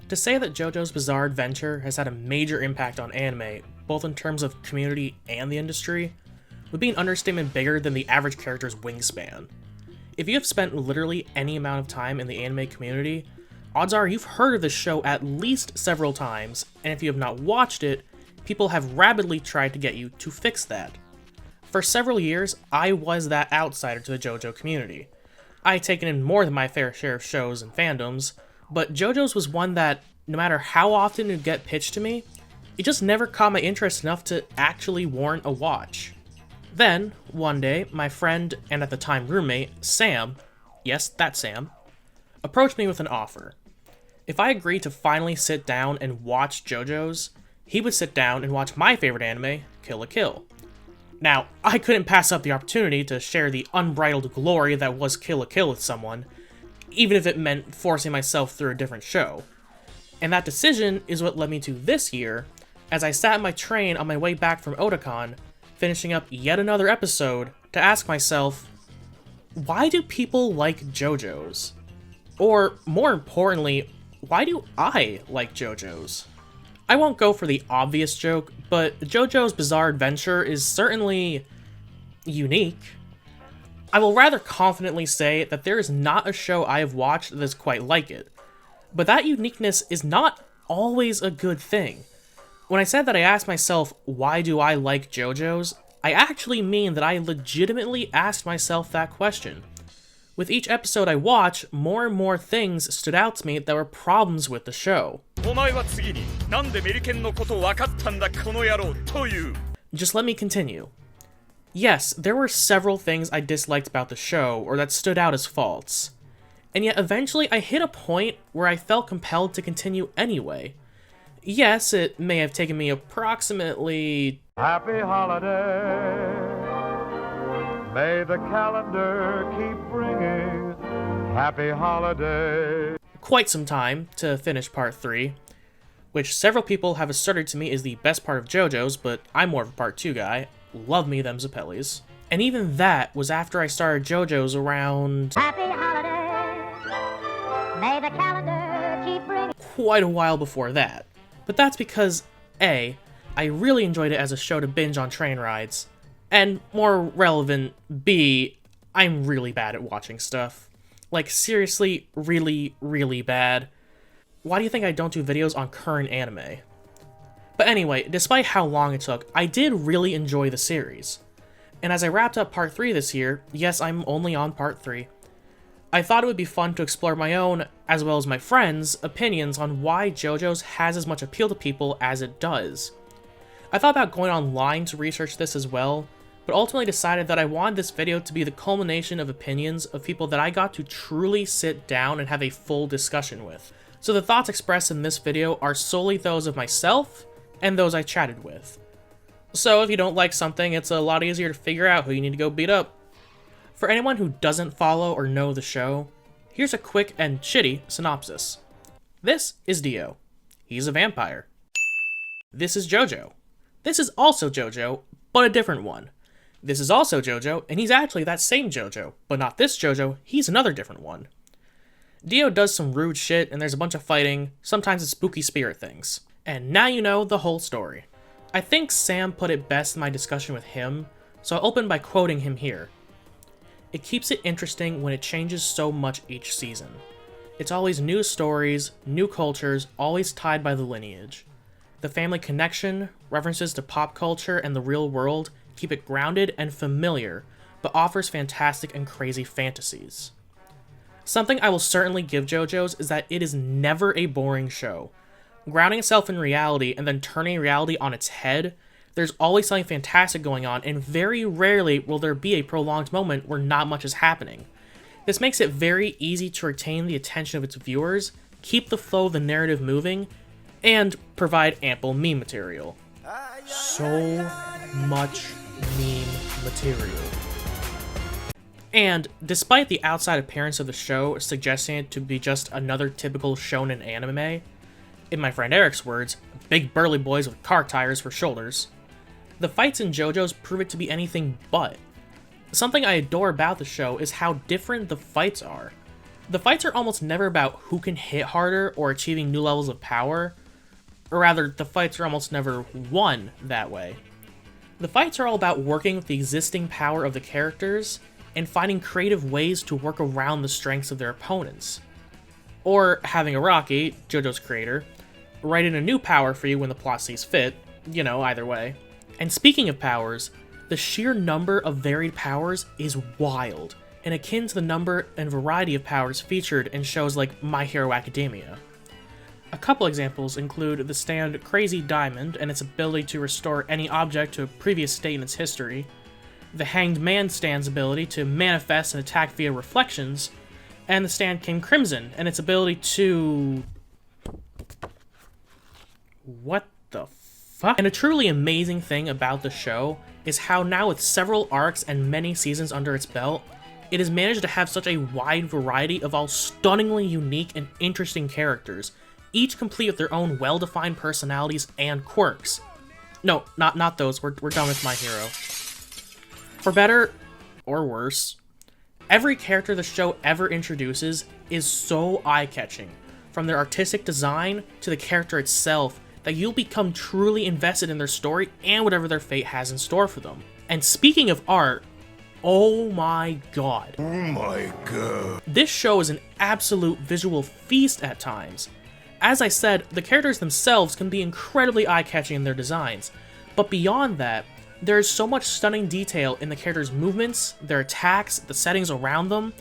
To say that JoJo's Bizarre Adventure has had a major impact on anime, both in terms of community and the industry, would be an understatement bigger than the average character's wingspan. If you have spent literally any amount of time in the anime community, odds are you've heard of this show at least several times, and if you have not watched it, people have rapidly tried to get you to fix that. For several years, I was that outsider to the JoJo community. I had taken in more than my fair share of shows and fandoms, but JoJo's was one that, no matter how often it would get pitched to me, it just never caught my interest enough to actually warrant a watch. Then, one day, my friend, and at the time roommate, Sam, yes, that's Sam, approached me with an offer. If I agreed to finally sit down and watch JoJo's, he would sit down and watch my favorite anime, Kill la Kill. Now, I couldn't pass up the opportunity to share the unbridled glory that was Kill la Kill with someone, even if it meant forcing myself through a different show. And that decision is what led me to this year, as I sat in my train on my way back from Otakon, finishing up yet another episode, to ask myself, why do people like JoJo's? Or, more importantly, why do I like JoJo's? I won't go for the obvious joke, but JoJo's Bizarre Adventure is certainly unique. I will rather confidently say that there is not a show I have watched that is quite like it. But that uniqueness is not always a good thing. When I said that I asked myself, why do I like JoJo's, I actually mean that I legitimately asked myself that question. With each episode I watch, more and more things stood out to me that were problems with the show. Just let me continue. Yes, there were several things I disliked about the show, or that stood out as faults. And yet eventually I hit a point where I felt compelled to continue anyway. Yes, it may have taken me approximately... Happy holiday. May the calendar keep bringing happy holiday. Quite some time to finish part 3, which several people have asserted to me is the best part of JoJo's, but I'm more of a part 2 guy. Love me them Zappellis. And even that was after I started JoJo's around... Happy holiday. May the calendar keep bringing... quite a while before that. But that's because, A, I really enjoyed it as a show to binge on train rides, and more relevant, B, I'm really bad at watching stuff. Like, seriously, really, really bad. Why do you think I don't do videos on current anime? But anyway, despite how long it took, I did really enjoy the series. And as I wrapped up part 3 this year, yes, I'm only on part 3, I thought it would be fun to explore my own, as well as my friends', opinions on why JoJo's has as much appeal to people as it does. I thought about going online to research this as well, but ultimately decided that I wanted this video to be the culmination of opinions of people that I got to truly sit down and have a full discussion with. So the thoughts expressed in this video are solely those of myself and those I chatted with. So if you don't like something, it's a lot easier to figure out who you need to go beat up. For anyone who doesn't follow or know the show, here's a quick and shitty synopsis. This is Dio. He's a vampire. This is Jojo. This is also Jojo, but a different one. This is also Jojo, and he's actually that same Jojo, but not this Jojo, he's another different one. Dio does some rude shit, and there's a bunch of fighting, sometimes it's spooky spirit things. And now you know the whole story. I think Sam put it best in my discussion with him, so I'll open by quoting him here. It keeps it interesting when it changes so much each season. It's always new stories, new cultures, always tied by the lineage. The family connection, references to pop culture and the real world keep it grounded and familiar, but offers fantastic and crazy fantasies. Something I will certainly give JoJo's is that it is never a boring show. Grounding itself in reality and then turning reality on its head, there's always something fantastic going on, and very rarely will there be a prolonged moment where not much is happening. This makes it very easy to retain the attention of its viewers, keep the flow of the narrative moving, and provide ample meme material. So much meme material. And despite the outside appearance of the show suggesting it to be just another typical shonen anime, in my friend Eric's words, big burly boys with car tires for shoulders, the fights in JoJo's prove it to be anything but. Something I adore about the show is how different the fights are. The fights are almost never about who can hit harder or achieving new levels of power, or rather, the fights are almost never won that way. The fights are all about working with the existing power of the characters and finding creative ways to work around the strengths of their opponents. Or having Araki, Jojo's creator, write in a new power for you when the plot sees fit, either way. And speaking of powers, the sheer number of varied powers is wild, and akin to the number and variety of powers featured in shows like My Hero Academia. A couple examples include the stand Crazy Diamond and its ability to restore any object to a previous state in its history, the Hanged Man stand's ability to manifest and attack via reflections, and the stand King Crimson and its ability to... What the fuck? And a truly amazing thing about the show is how now with several arcs and many seasons under its belt, it has managed to have such a wide variety of all stunningly unique and interesting characters, each complete with their own well-defined personalities and quirks. No, not those. We're done with My Hero. For better or worse, every character the show ever introduces is so eye-catching, from their artistic design to the character itself, that you'll become truly invested in their story and whatever their fate has in store for them. And speaking of art, oh my god. Oh my god. This show is an absolute visual feast at times. As I said, the characters themselves can be incredibly eye-catching in their designs, but beyond that, there is so much stunning detail in the characters' movements, their attacks, the settings around them,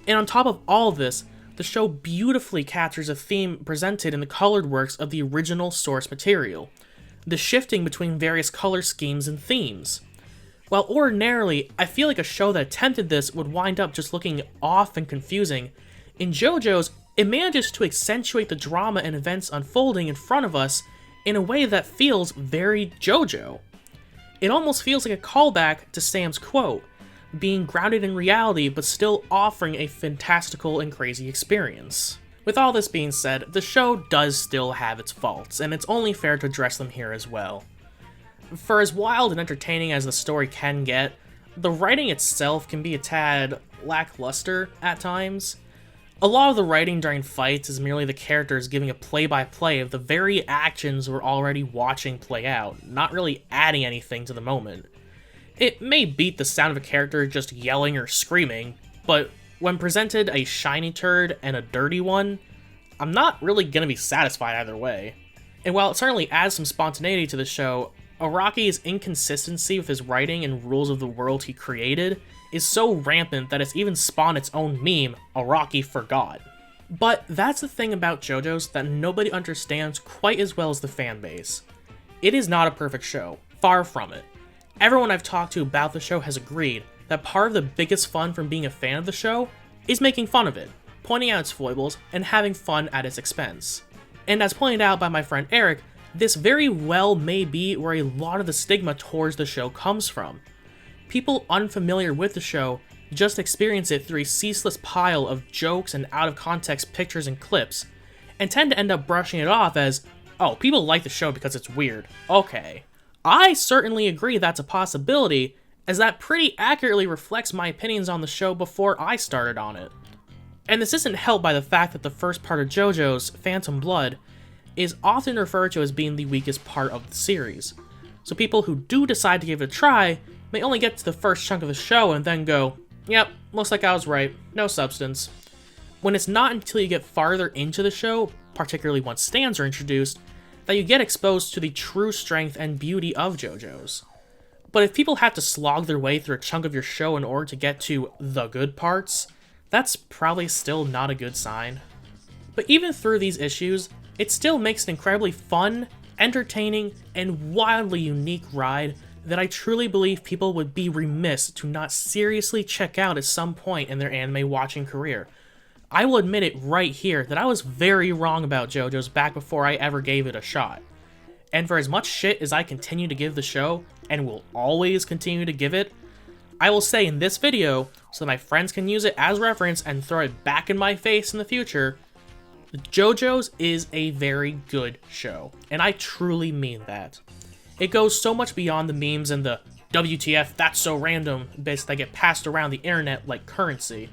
and on top of all of this, the show beautifully captures a theme presented in the colored works of the original source material, the shifting between various color schemes and themes. While ordinarily, I feel like a show that attempted this would wind up just looking off and confusing, in JoJo's, it manages to accentuate the drama and events unfolding in front of us in a way that feels very JoJo. It almost feels like a callback to Sam's quote, being grounded in reality but still offering a fantastical and crazy experience. With all this being said, the show does still have its faults, and it's only fair to address them here as well. For as wild and entertaining as the story can get, the writing itself can be a tad lackluster at times. A lot of the writing during fights is merely the characters giving a play-by-play of the very actions we're already watching play out, not really adding anything to the moment. It may beat the sound of a character just yelling or screaming, but when presented a shiny turd and a dirty one, I'm not really gonna be satisfied either way. And while it certainly adds some spontaneity to the show, Araki's inconsistency with his writing and rules of the world he created is so rampant that it's even spawned its own meme, Araki Forgot. But that's the thing about JoJo's that nobody understands quite as well as the fanbase. It is not a perfect show, far from it. Everyone I've talked to about the show has agreed that part of the biggest fun from being a fan of the show is making fun of it, pointing out its foibles, and having fun at its expense. And as pointed out by my friend Eric, this very well may be where a lot of the stigma towards the show comes from. People unfamiliar with the show just experience it through a ceaseless pile of jokes and out-of-context pictures and clips, and tend to end up brushing it off as, oh, people like the show because it's weird. Okay. I certainly agree that's a possibility, as that pretty accurately reflects my opinions on the show before I started on it. And this isn't helped by the fact that the first part of JoJo's, Phantom Blood, is often referred to as being the weakest part of the series. So people who do decide to give it a try may only get to the first chunk of the show and then go, yep, looks like I was right, no substance. When it's not until you get farther into the show, particularly once stands are introduced, that you get exposed to the true strength and beauty of JoJo's. But if people have to slog their way through a chunk of your show in order to get to the good parts, that's probably still not a good sign. But even through these issues, it still makes an incredibly fun, entertaining, and wildly unique ride that I truly believe people would be remiss to not seriously check out at some point in their anime watching career. I will admit it right here that I was very wrong about JoJo's back before I ever gave it a shot. And for as much shit as I continue to give the show, and will always continue to give it, I will say in this video, so that my friends can use it as reference and throw it back in my face in the future, JoJo's is a very good show, and I truly mean that. It goes so much beyond the memes and the WTF, that's so random bits that get passed around the internet like currency.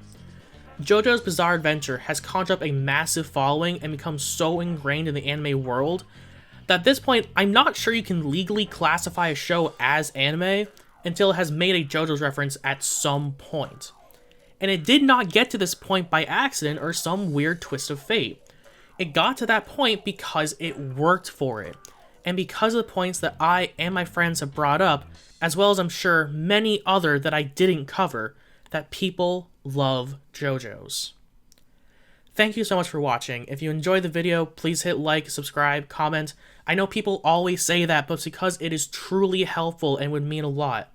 JoJo's Bizarre Adventure has conjured up a massive following and become so ingrained in the anime world that at this point, I'm not sure you can legally classify a show as anime until it has made a JoJo's reference at some point. And it did not get to this point by accident or some weird twist of fate. It got to that point because it worked for it, and because of the points that I and my friends have brought up, as well as I'm sure many other that I didn't cover, that people love JoJo's. Thank you so much for watching. If you enjoyed the video, please hit like, subscribe, comment. I know people always say that, but it's because it is truly helpful and would mean a lot.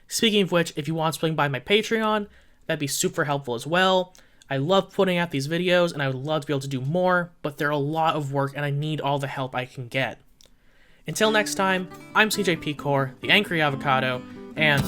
Speaking of which, if you want to swing by my Patreon, that'd be super helpful as well. I love putting out these videos, and I would love to be able to do more, but they're a lot of work, and I need all the help I can get. Until next time, I'm CJP Core, the Angry Avocado, and